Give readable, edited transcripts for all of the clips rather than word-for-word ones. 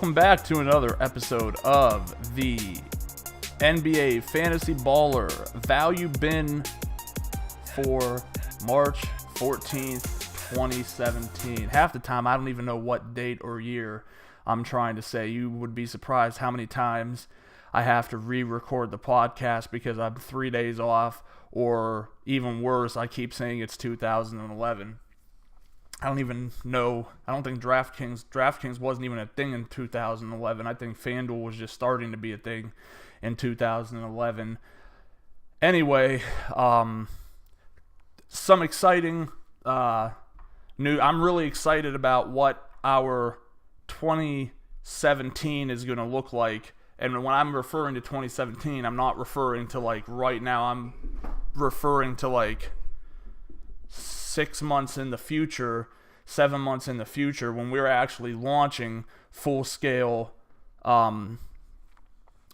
Welcome back to another episode of the NBA Fantasy Baller Value Bin for March 14th, 2017. Half the time, I don't even know what date or year I'm trying to say. You would be surprised how many times I have to re-record the podcast because I'm 3 days off, or even worse, I keep saying it's 2011. I don't even know. I don't think DraftKings wasn't even a thing in 2011. I think FanDuel was just starting to be a thing in 2011. Anyway, some exciting new. I'm really excited about what our 2017 is going to look like. And when I'm referring to 2017, I'm not referring to like right now. I'm referring to like 6 months in the future, 7 months in the future, when we're actually launching full-scale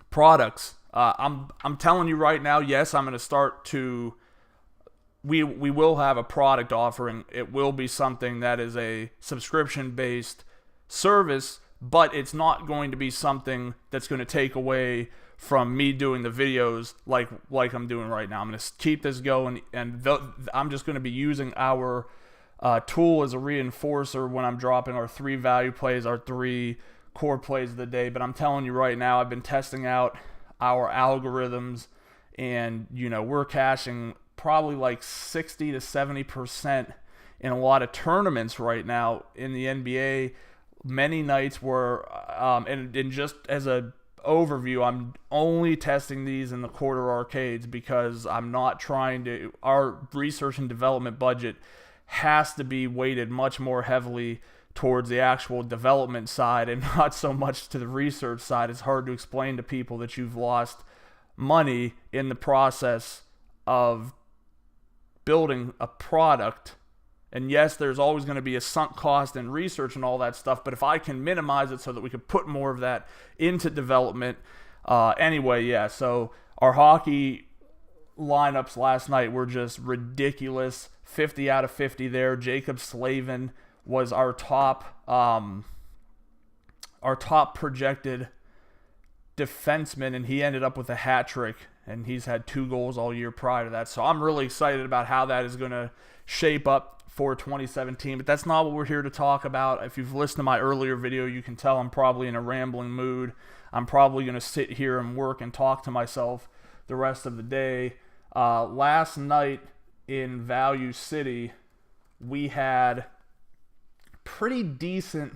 products. I'm telling you right now, yes, I'm going to start to. We will have a product offering. It will be something that is a subscription-based service, but it's not going to be something that's going to take away from me doing the videos like I'm doing right now. I'm going to keep this going, and I'm just going to be using our tool as a reinforcer when I'm dropping our 3 value plays, our 3 core plays of the day. But I'm telling you right now, I've been testing out our algorithms, and we're cashing probably like 60 to 70% in a lot of tournaments right now in the NBA. Many nights were, and just as a overview, I'm only testing these in the quarter arcades because I'm not trying to. Our research and development budget has to be weighted much more heavily towards the actual development side and not so much to the research side. It's hard to explain to people that you've lost money in the process of building a product. And yes, there's always going to be a sunk cost in research and all that stuff, but if I can minimize it so that we could put more of that into development. Anyway, yeah, so our hockey lineups last night were just ridiculous. 50 out of 50 there. Jacob Slavin was our top projected defenseman, and he ended up with a hat trick, and he's had 2 goals all year prior to that. So I'm really excited about how that is going to shape up for 2017, but that's not what we're here to talk about. If you've listened to my earlier video, you can tell I'm probably in a rambling mood. I'm probably going to sit here and work and talk to myself the rest of the day. Last night in Value City, we had pretty decent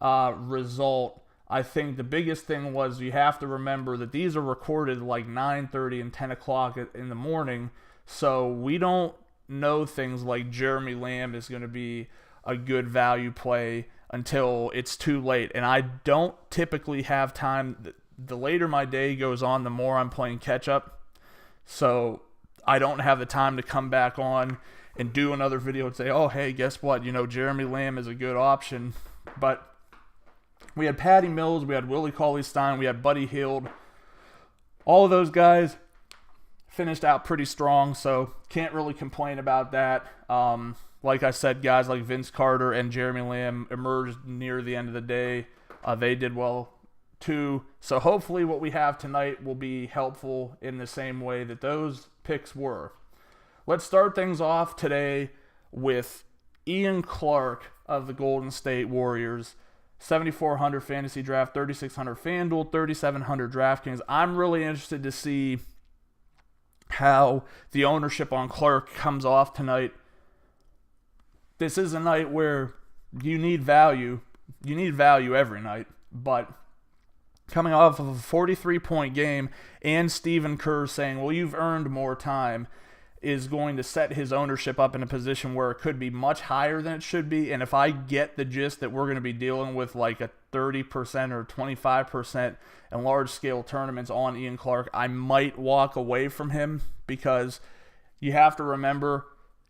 result. I think the biggest thing was you have to remember that these are recorded like 9:30 and 10 o'clock in the morning, so we don't know things like Jeremy Lamb is going to be a good value play until it's too late. And I don't typically have time. The later my day goes on, the more I'm playing catch up. So I don't have the time to come back on and do another video and say, oh, hey, guess what? Jeremy Lamb is a good option. But we had Patty Mills, we had Willie Cauley-Stein, we had Buddy Hield. All of those guys finished out pretty strong, so can't really complain about that. Like I said, guys like Vince Carter and Jeremy Lamb emerged near the end of the day. They did well too. So hopefully what we have tonight will be helpful in the same way that those picks were. Let's start things off today with Ian Clark of the Golden State Warriors. 7,400 fantasy draft, 3,600 FanDuel, 3,700 DraftKings. I'm really interested to see how the ownership on Clark comes off tonight. This is a night where you need value. You need value every night, but coming off of a 43-point game and Stephen Kerr saying, well, you've earned more time, is going to set his ownership up in a position where it could be much higher than it should be. And if I get the gist that we're going to be dealing with like a 30% or 25% in large-scale tournaments on Ian Clark, I might walk away from him, because you have to remember,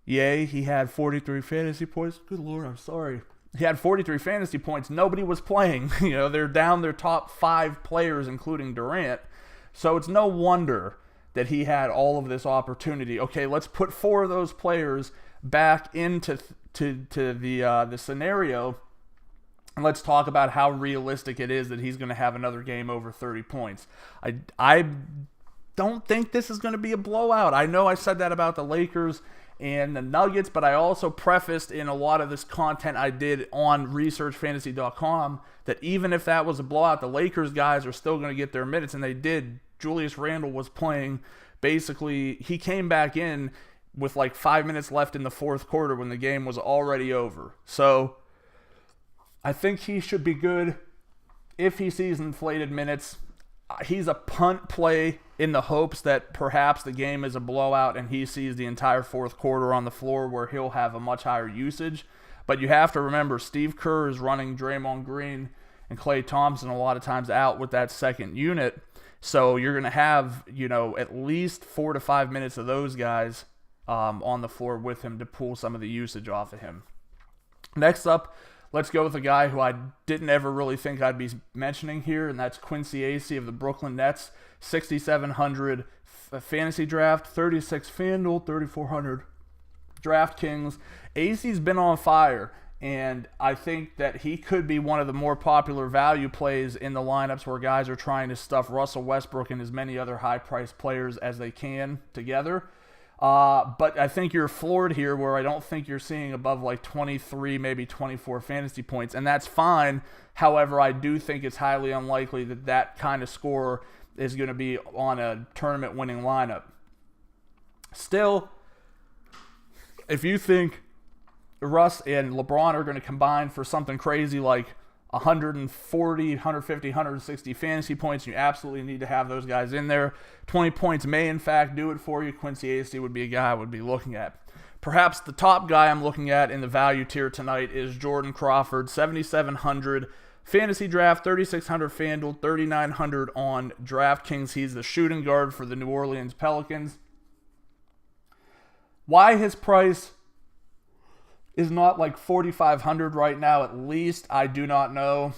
he had 43 fantasy points. Good Lord, I'm sorry. He had 43 fantasy points. Nobody was playing. They're down their top 5 players, including Durant. So it's no wonder that he had all of this opportunity. Okay, let's put 4 of those players back into the scenario And let's talk about how realistic it is that he's going to have another game over 30 points. I don't think this is going to be a blowout. I know I said that about the Lakers and the Nuggets, but I also prefaced in a lot of this content I did on researchfantasy.com that even if that was a blowout, the Lakers guys are still going to get their minutes, and they did. Julius Randle was playing. Basically, he came back in with like 5 minutes left in the fourth quarter when the game was already over. So I think he should be good if he sees inflated minutes. He's a punt play in the hopes that perhaps the game is a blowout and he sees the entire fourth quarter on the floor where he'll have a much higher usage. But you have to remember, Steve Kerr is running Draymond Green and Klay Thompson a lot of times out with that second unit. So you're going to have, at least 4 to 5 minutes of those guys on the floor with him to pull some of the usage off of him. Next up, let's go with a guy who I didn't ever really think I'd be mentioning here, and that's Quincy Acey of the Brooklyn Nets. 6,700 fantasy draft, 36 FanDuel, 3,400 DraftKings. Acey's been on fire, and I think that he could be one of the more popular value plays in the lineups where guys are trying to stuff Russell Westbrook and as many other high-priced players as they can together. But I think you're floored here where I don't think you're seeing above like 23, maybe 24 fantasy points, and that's fine. However, I do think it's highly unlikely that that kind of score is going to be on a tournament-winning lineup. Still, if you think Russ and LeBron are going to combine for something crazy like 140, 150, 160 fantasy points, you absolutely need to have those guys in there. 20 points may, in fact, do it for you. Quincy Acey would be a guy I would be looking at. Perhaps the top guy I'm looking at in the value tier tonight is Jordan Crawford, 7,700 fantasy draft, 3,600 FanDuel, 3,900 on DraftKings. He's the shooting guard for the New Orleans Pelicans. Why his price is not like 4,500 right now at least, I do not know.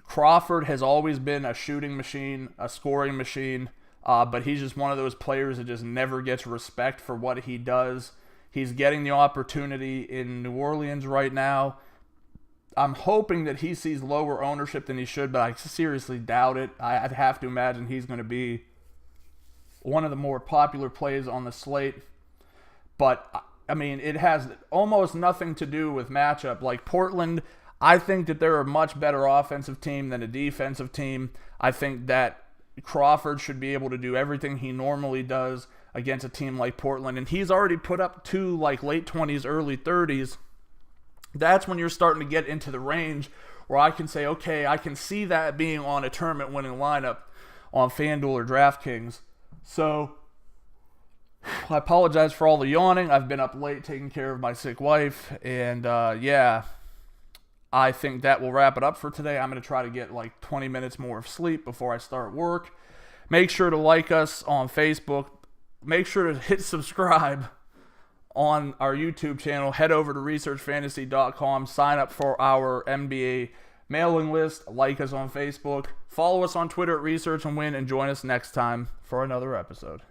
Crawford has always been a shooting machine, a scoring machine, but he's just one of those players that just never gets respect for what he does. He's getting the opportunity in New Orleans right now. I'm hoping that he sees lower ownership than he should, but I seriously doubt it. I'd have to imagine he's going to be one of the more popular plays on the slate. But, I mean, it has almost nothing to do with matchup. Like Portland, I think that they're a much better offensive team than a defensive team. I think that Crawford should be able to do everything he normally does against a team like Portland. And he's already put up 2 like late 20s, early 30s. That's when you're starting to get into the range where I can say, okay, I can see that being on a tournament-winning lineup on FanDuel or DraftKings. So I apologize for all the yawning. I've been up late taking care of my sick wife. And, I think that will wrap it up for today. I'm going to try to get like 20 minutes more of sleep before I start work. Make sure to like us on Facebook. Make sure to hit subscribe on our YouTube channel. Head over to researchfantasy.com. Sign up for our NBA mailing list. Like us on Facebook. Follow us on Twitter at Research and Win. And join us next time for another episode.